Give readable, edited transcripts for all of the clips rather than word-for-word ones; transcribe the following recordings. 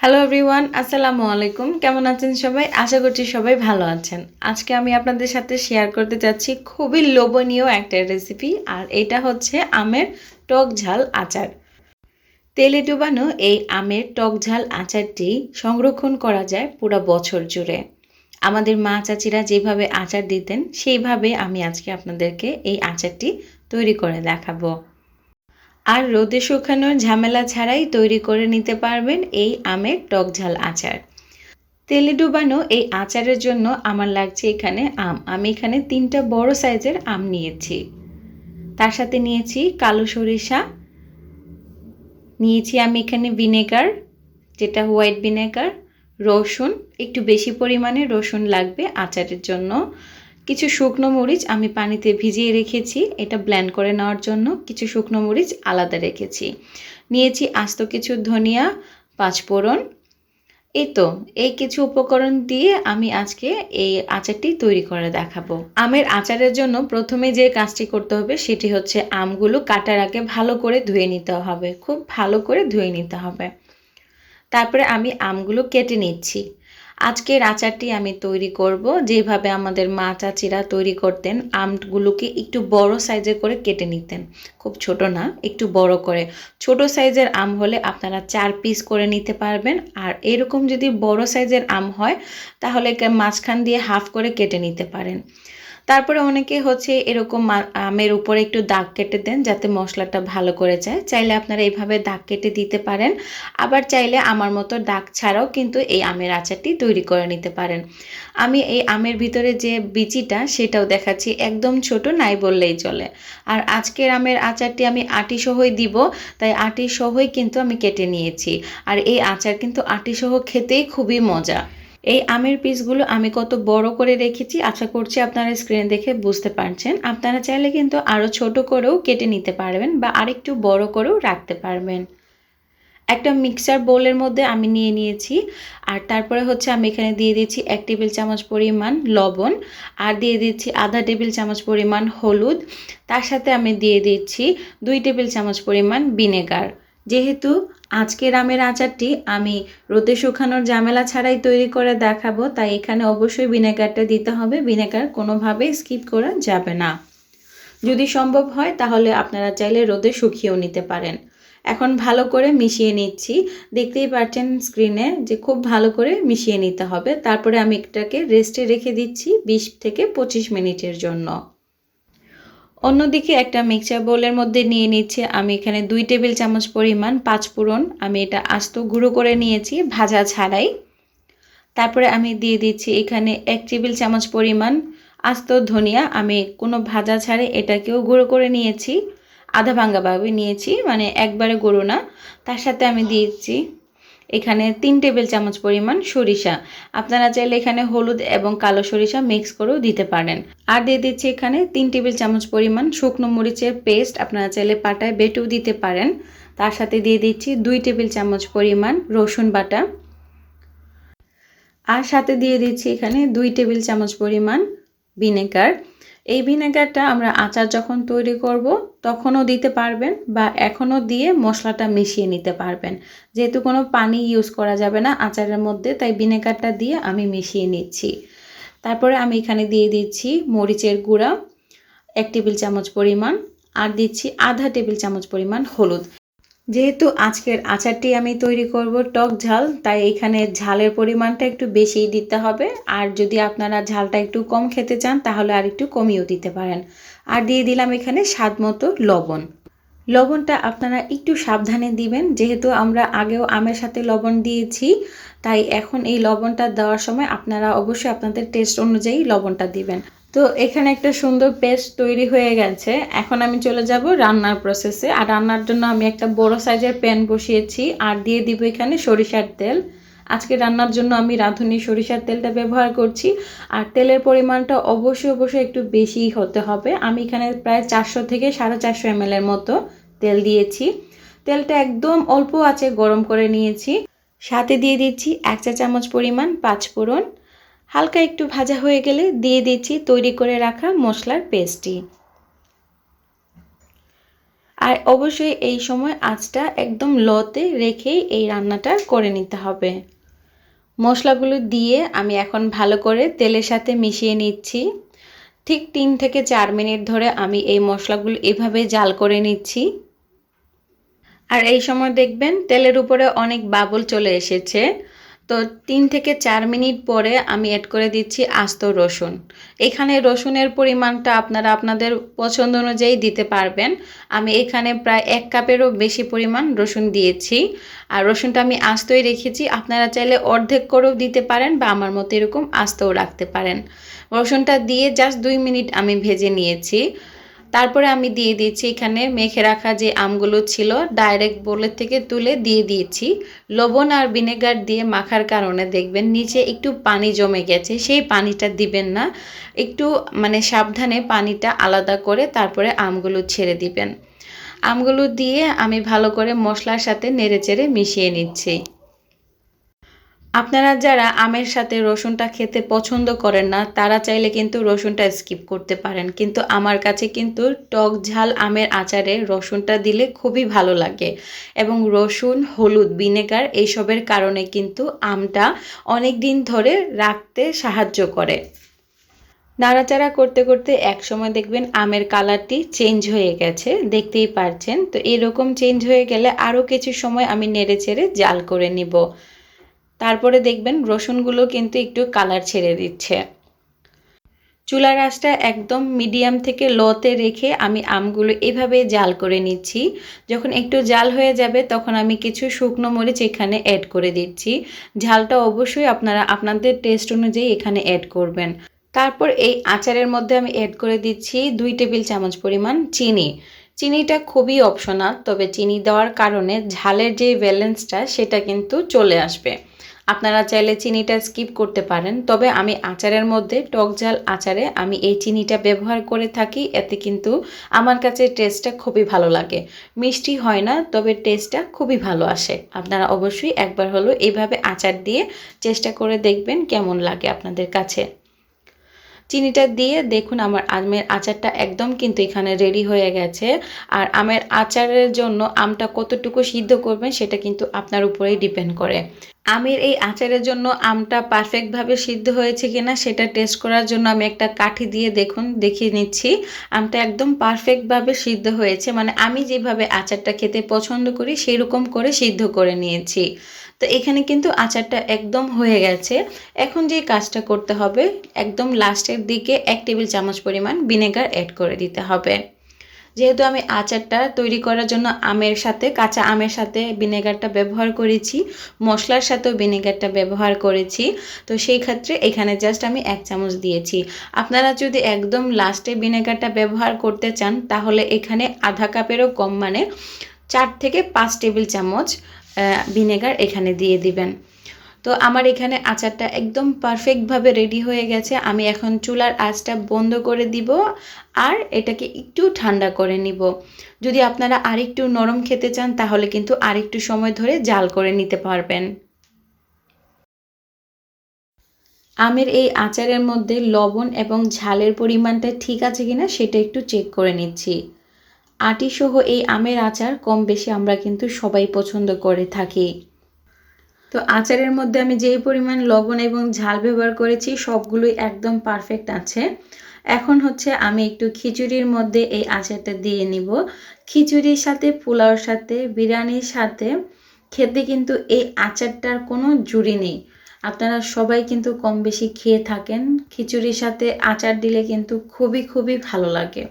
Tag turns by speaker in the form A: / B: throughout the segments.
A: Hello everyone, আসসালামু আলাইকুম। কেমন আছেন সবাই? আশা করছি সবাই ভালো আছেন। আজকে আমি আপনাদের সাথে শেয়ার করতে চাচ্ছি খুবই লোভনীয় একটা রেসিপি, আর এটা হচ্ছে আমের টক ঝাল আচার। তেলে ডুবানো এই আমের টক ঝাল আচারটি সংরক্ষণ করা যায় পুরো বছর জুড়ে। আমাদের মা চাচিরা যেভাবে আচার দিতেন সেইভাবে আমি আজকে আপনাদেরকে এই আচারটি তৈরি করে দেখাবো। আর রোদে শুকানোর ঝামেলা ছাড়াই তৈরি করে নিতে পারবেন এই আমের টক ঝাল আচার। তেলে ডুবানো এই আচারের জন্য আমার লাগছে এখানে আম। আমি এখানে 3টা বড় সাইজের আম নিয়েছি। তার সাথে নিয়েছি কালো সরিষা, নিয়েছি আমি এখানে ভিনেগার, যেটা হোয়াইট ভিনেগার, রসুন, একটু বেশি পরিমাণে রসুন লাগবে আচারের জন্য। কিছু শুকনো মরিচ আমি পানিতে ভিজিয়ে রেখেছি, এটা ব্লেন্ড করে নেওয়ার জন্য কিছু শুকনো মরিচ আলাদা রেখেছি। নিয়েছি আস্ত কিছু ধনিয়া, পাঁচফোড়ন। এই কিছু উপকরণ দিয়ে আমি আজকে এই আচারটি তৈরি করে দেখাবো। আমের আচারের জন্য প্রথমে যে কাজটি করতে হবে সেটি হচ্ছে আমগুলো কাটার আগে ভালো করে ধুয়ে নিতে হবে, খুব ভালো করে ধুয়ে নিতে হবে। তারপরে আমি আমগুলো কেটে নিচ্ছি। আজকের আচারটি আমি তৈরি করব যেভাবে আমাদের মা চাচিরা তৈরি করতেন। আমগুলোকে একটু বড় সাইজের করে কেটে নিতেন, খুব ছোট না, একটু বড় করে। ছোট সাইজের আম হলে আপনারা 4 পিস করে নিতে পারবেন, আর এরকম যদি বড় সাইজের আম হয় তাহলে মাঝখান দিয়ে হাফ করে কেটে নিতে পারেন। তারপরে অনেকে হচ্ছে এরকম আমের উপরে একটু দাগ কেটে দেন যাতে মশলাটা ভালো করে যায়। চাইলে আপনারা এইভাবে দাগ কেটে দিতে পারেন, আবার চাইলে আমার মতো দাগ ছাড়াও কিন্তু এই আমের আচারটি তৈরি করে নিতে পারেন। আমি এই আমের ভিতরে যে বিচিটা সেটাও দেখাচ্ছি, একদম ছোট নাই বললেই চলে। আর আজকের আমের আচারটি আমি আটি সহই দিব, তাই আটি সহই কিন্তু আমি কেটে নিয়েছি। আর এই আচার কিন্তু আটি সহ খেতেই খুবই মজা। এই আমের পিসগুলো আমি কত বড় করে রেখেছি আশা করছি আপনারা স্ক্রিনে দেখে বুঝতে পারছেন। আপনারা চাইলে কিন্তু আরও ছোট করেও কেটে নিতে পারবেন বা আরেকটু বড় করেও রাখতে পারবেন। একটা মিক্সার বোলের মধ্যে আমি নিয়ে নিয়েছি, আর তারপরে হচ্ছে আমি এখানে দিয়ে দিচ্ছি 1 টেবিল চামচ পরিমাণ লবণ, আর দিয়ে দিচ্ছি আধা টেবিল চামচ পরিমাণ হলুদ। তার সাথে আমি দিয়ে দিচ্ছি 2 টেবিল চামচ পরিমাণ ভিনেগার। যেহেতু আজকের আমের আচারটি আমি রোদে শুকানোর ঝামেলা ছাড়াই তৈরি করে দেখাবো, তাই এখানে অবশ্যই ভিনেগারটা দিতে হবে। ভিনেগার কোনোভাবেই স্কিপ করা যাবে না। যদি সম্ভব হয় তাহলে আপনারা চাইলে রোদে শুকিয়েও নিতে পারেন। এখন ভালো করে মিশিয়ে নিচ্ছি। দেখতেই পাচ্ছেন স্ক্রিনে যে খুব ভালো করে মিশিয়ে নিতে হবে। তারপরে আমি এটাকে রেস্টে রেখে দিচ্ছি 20 থেকে 25 মিনিটের জন্য। অন্যদিকে একটা মিক্সার বোলের মধ্যে নিয়ে নিচ্ছি আমি এখানে 2 টেবিল চামচ পরিমাণ পাঁচফোড়ন। আমি এটা আস্ত গুঁড়ো করে নিয়েছি, ভাজা ছাড়াই। তারপরে আমি দিয়ে দিচ্ছি এখানে 1 টেবিল চামচ পরিমাণ আস্ত ধনিয়া। আমি কোনো ভাজা ছাড়াই এটাকেও গুঁড়ো করে নিয়েছি, আধা ভাঙ্গাভাবে নিয়েছি, মানে একবারে গুঁড়ো না। তার সাথে আমি দিয়েছি এখানে 3 টেবিল চামচ পরিমাণ সরিষা। আপনারা চাইলে এখানে হলুদ এবং কালো সরিষা মিক্স করেও দিতে পারেন। আর দিয়ে দিচ্ছি এখানে 3 টেবিল চামচ পরিমাণ শুকনো মরিচের পেস্ট, আপনারা চাইলে পাটায় বেটেও দিতে পারেন। তার সাথে দিয়ে দিচ্ছি 2 টেবিল চামচ পরিমাণ রসুন বাটা, আর সাথে দিয়ে দিচ্ছি এখানে 2 টেবিল চামচ পরিমাণ ভিনেগার। এই ভিনেগারটা আমরা আচার যখন তৈরি করব তখনও দিতে পারবেন বা এখনও দিয়ে মশলাটা মিশিয়ে নিতে পারবেন। যেহেতু কোনো পানি ইউজ করা যাবে না আচারের মধ্যে, তাই ভিনেগারটা দিয়ে আমি মিশিয়ে নিচ্ছি। তারপরে আমি এখানে দিয়ে দিচ্ছি মরিচের গুঁড়া 1 টেবিল চামচ পরিমাণ, আর দিচ্ছি আধা টেবিল চামচ পরিমাণ হলুদ। যেহেতু আজকের আচারটি আমি তৈরি করব টক ঝাল, তাই এখানে ঝালের পরিমাণটা একটু বেশিই দিতে হবে। আর যদি আপনারা ঝালটা একটু কম খেতে চান তাহলে আর একটু কমিয়েও দিতে পারেন। আর দিয়ে দিলাম এখানে স্বাদ মতো লবণ। লবণটা আপনারা একটু সাবধানে দিবেন, যেহেতু আমরা আগেও আমের সাথে লবণ দিয়েছি, তাই এখন এই লবণটা দেওয়ার সময় আপনারা অবশ্যই আপনাদের টেস্ট অনুযায়ী লবণটা দিবেন। তো এখানে একটা সুন্দর পেস্ট তৈরি হয়ে গেছে। এখন আমি চলে যাব রান্নার প্রসেসে। আর রান্নার জন্য আমি একটা বড় সাইজের প্যান বসিয়েছি, আর দিয়ে দিব এখানে সরিষার তেল। আজকে রান্নার জন্য আমি রাঁধুনি সরিষার তেলটা ব্যবহার করছি। আর তেলের পরিমাণটা অবশ্যই একটু বেশিই হতে হবে। আমি এখানে প্রায় 400 থেকে 450 ml এর মতো তেল দিয়েছি। তেলটা একদম অল্প আঁচে গরম করে নিয়েছি। সাথে দিয়ে দিচ্ছি 1 চা চামচ পরিমাণ পাঁচফোড়ন। হালকা একটু ভাজা হয়ে গেলে দিয়ে দিচ্ছি তৈরি করে রাখা মশলার পেস্টটি। আর অবশ্যই এই সময় আঁচটা একদম লোতে রেখেই এই রান্নাটা করে নিতে হবে। মশলাগুলো দিয়ে আমি এখন ভালো করে তেলের সাথে মিশিয়ে নিচ্ছি। ঠিক 3 থেকে 4 মিনিট ধরে আমি এই মশলাগুলো এভাবে জাল করে নিচ্ছি। আর এই সময় দেখবেন তেলের উপরে অনেক বাবল চলে এসেছে। তো 3 থেকে 4 মিনিট পরে আমি অ্যাড করে দিচ্ছি আস্ত রসুন। এখানে রসুনের পরিমাণটা আপনারা আপনাদের পছন্দ অনুযায়ী দিতে পারবেন। আমি এখানে প্রায় 1 কাপেরও বেশি পরিমাণ রসুন দিয়েছি। আর রসুনটা আমি আস্তই রেখেছি, আপনারা চাইলে অর্ধেক করেও দিতে পারেন বা আমার মতো এরকম আস্তও রাখতে পারেন। রসুনটা দিয়ে জাস্ট 2 মিনিট আমি ভেজে নিয়েছি। তারপরে আমি দিয়ে দিয়েছি এখানে মেখে রাখা যে আমগুলো ছিল ডাইরেক্ট বোলের থেকে তুলে দিয়ে দিয়েছি। লবণ আর ভিনেগার দিয়ে মাখার কারণে দেখবেন নিচে একটু পানি জমে গেছে, সেই পানিটা দিবেন না, একটু সাবধানে পানিটা আলাদা করে তারপরে আমগুলো ছেড়ে দিবেন। আমগুলো দিয়ে আমি ভালো করে মশলার সাথে নেড়েচেড়ে মিশিয়ে নিচ্ছি। আপনারা যারা আমের সাথে রসুনটা খেতে পছন্দ করেন না তারা চাইলে কিন্তু রসুনটা স্কিপ করতে পারেন, কিন্তু আমার কাছে কিন্তু টক ঝাল আমের আচারে রসুনটা দিলে খুবই ভালো লাগে এবং রসুন, হলুদ, ভিনেগার এইসবের কারণে কিন্তু আমটা অনেক দিন ধরে রাখতে সাহায্য করে। নাড়াচাড়া করতে করতে একসময় দেখবেন আমের কালারটি চেঞ্জ হয়ে গেছে, দেখতেই পারছেন। তো এরকম চেঞ্জ হয়ে গেলে আরও কিছু সময় আমি নেড়েচেড়ে জাল করে নিব। তারপরে দেখবেন রসুনগুলো কিন্তু একটু কালার ছেড়ে দিচ্ছে। চুলার আঁচটা একদম মিডিয়াম থেকে লোতে রেখে আমি আমগুলো এভাবে জাল করে নিচ্ছি। যখন একটু জাল হয়ে যাবে তখন আমি কিছু শুকনো মরিচ এখানে অ্যাড করে দিচ্ছি। ঝালটা অবশ্যই আপনারা আপনাদের টেস্ট অনুযায়ী এখানে অ্যাড করবেন। তারপর এই আচারের মধ্যে আমি অ্যাড করে দিচ্ছি 2 টেবিল চামচ পরিমাণ চিনি। চিনিটা খুবই অপশনাল, তবে চিনি দেওয়ার কারণে ঝালের যে ব্যালেন্সটা সেটা কিন্তু চলে আসবে। আপনারা চাইলে চিনিটা স্কিপ করতে পারেন, তবে আমি আচারের মধ্যে টক ঝাল আচারে আমি এই চিনিটা ব্যবহার করে থাকি, এতে কিন্তু আমার কাছে টেস্টটা খুবই ভালো লাগে। মিষ্টি হয় না, তবে টেস্টটা খুবই ভালো আসে। আপনারা অবশ্যই একবার হলেও এইভাবে আচার দিয়ে চেষ্টা করে দেখবেন কেমন লাগে আপনাদের কাছে। চিনিটা দিয়ে দেখুন আমার আমের আচারটা একদম কিন্তু এখানে রেডি হয়ে গেছে। আর আমের আচারের জন্য আমটা কতটুকু সিদ্ধ করবেন সেটা কিন্তু আপনার উপরেই ডিপেন্ড করে। আমের এই আচারের জন্য আমটা পারফেক্টভাবে সিদ্ধ হয়েছে কিনা সেটা টেস্ট করার জন্য আমি একটা কাঠি দিয়ে দেখিয়ে নিচ্ছি। আমটা একদম পারফেক্টভাবে সিদ্ধ হয়েছে, আমি যেভাবে আচারটা খেতে পছন্দ করি সেই রকম করে সিদ্ধ করে নিয়েছি। তো এখানে কিন্তু আচারটা একদম হয়ে গেছে। এখন যে কাজটা করতে হবে, একদম লাস্টের দিকে 1 টেবিল চামচ পরিমাণ ভিনেগার অ্যাড করে দিতে হবে। যেহেতু আমি আচারটা তৈরি করার জন্য কাঁচা আমের সাথে ভিনেগারটা ব্যবহার করেছি, মশলার সাথেও ভিনেগারটা ব্যবহার করেছি, তো সেই ক্ষেত্রে এখানে জাস্ট আমি 1 চামচ দিয়েছি। আপনারা যদি একদম লাস্টে ভিনেগারটা ব্যবহার করতে চান তাহলে এখানে আধা কাপেরও কম 4 থেকে 5 টেবিল চামচ ভিনেগার এখানে দিয়ে দিবেন। তো আমার এখানে আচারটা একদম পারফেক্টভাবে রেডি হয়ে গেছে। আমি এখন চুলার আঁচটা বন্ধ করে দিব আর এটাকে একটু ঠান্ডা করে নিব। যদি আপনারা আরেকটু নরম খেতে চান তাহলে কিন্তু আরেকটু সময় ধরে জাল করে নিতে পারবেন। আমের এই আচারের মধ্যে লবণ এবং ঝালের পরিমাণটা ঠিক আছে কিনা সেটা একটু চেক করে নিচ্ছি। আটিসহ এই আমের আচার কম বেশি আমরা কিন্তু সবাই পছন্দ করে থাকি। তো আচারের মধ্যে আমি যেই পরিমাণ লবণ এবং ঝাল ব্যবহার করেছি সবগুলোই একদম পারফেক্ট আছে। এখন হচ্ছে আমি একটু খিচুড়ির মধ্যে এই আচারটা দিয়ে নিব। খিচুড়ির সাথে, পোলাওর সাথে, বিরিয়ানির সাথে খেতে কিন্তু এই আচারটার কোনো জুড়ি নেই। আপনারা সবাই কিন্তু কম বেশি খেয়ে থাকেন। খিচুড়ির সাথে আচার দিলে কিন্তু খুবই খুবই ভালো লাগে।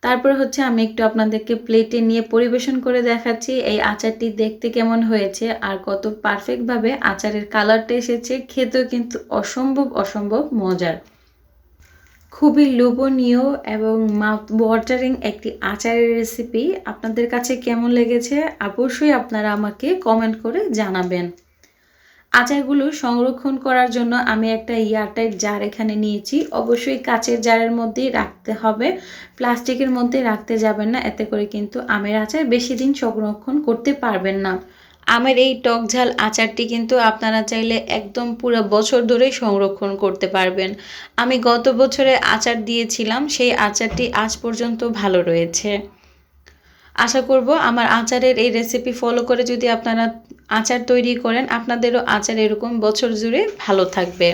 A: তারপর হচ্ছে আমি একটু আপনাদেরকে প্লেটে নিয়ে পরিবেশন করে দেখাচ্ছি এই আচারটি দেখতে কেমন হয়েছে আর কত পারফেক্টভাবে আচারের কালারটা এসেছে। খেতেও কিন্তু অসম্ভব মজার। খুবই লোভনীয় এবং মাউথ ওয়াটারিং একটি আচারের রেসিপি। আপনাদের কাছে কেমন লেগেছে অবশ্যই আপনারা আমাকে কমেন্ট করে জানাবেন। আচারগুলো সংরক্ষণ করার জন্য আমি একটা এয়ারটাইট জার এখানে নিয়েছি। অবশ্যই কাচের জারের মধ্যেই রাখতে হবে, প্লাস্টিকের মধ্যে রাখতে যাবেন না, এতে করে কিন্তু আমের আচার বেশি দিন সংরক্ষণ করতে পারবেন না। আমের এই টক ঝাল আচারটি কিন্তু আপনারা চাইলে একদম পুরো বছর ধরেই সংরক্ষণ করতে পারবেন। আমি গত বছরে আচার দিয়েছিলাম, সেই আচারটি আজ পর্যন্ত ভালো রয়েছে। আশা করব আমার আচারের এই রেসিপি ফলো করে যদি আপনারা আচার তৈরি করেন, আপনাদেরও আচার এরকম বছর জুড়ে ভালো থাকবে।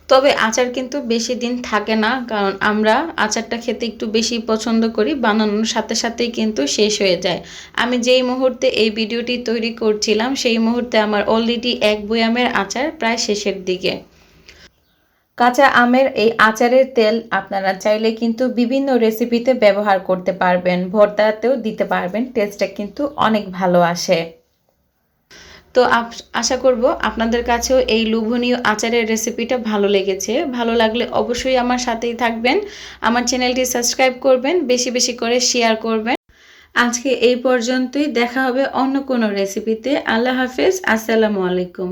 A: তবে আচার কিন্তু বেশি দিন থাকে না, কারণ আমরা আচারটা খেতে একটু বেশি পছন্দ করি, বানানোর সাথে সাথেই কিন্তু শেষ হয়ে যায়। আমি যেই মুহূর্তে এই ভিডিওটি তৈরি করছিলাম সেই মুহূর্তে আমার অলরেডি 1 বয়ামের আচার প্রায় শেষের দিকে। কাঁচা আমের এই আচারের তেল আপনারা চাইলে কিন্তু বিভিন্ন রেসিপিতে ব্যবহার করতে পারবেন, ভর্তাতেও দিতে পারবেন, টেস্টটা কিন্তু অনেক ভালো আসে। তো আশা করব আপনাদের কাছেও এই লোভনীয় আচারের রেসিপিটা ভালো লেগেছে। ভালো লাগলে অবশ্যই আমার সাথেই থাকবেন, আমার চ্যানেলটি সাবস্ক্রাইব করবেন, বেশি বেশি করে শেয়ার করবেন। আজকে এই পর্যন্তই, দেখা হবে অন্য কোনো রেসিপিতে। আল্লাহ হাফেজ, আসসালামু আলাইকুম।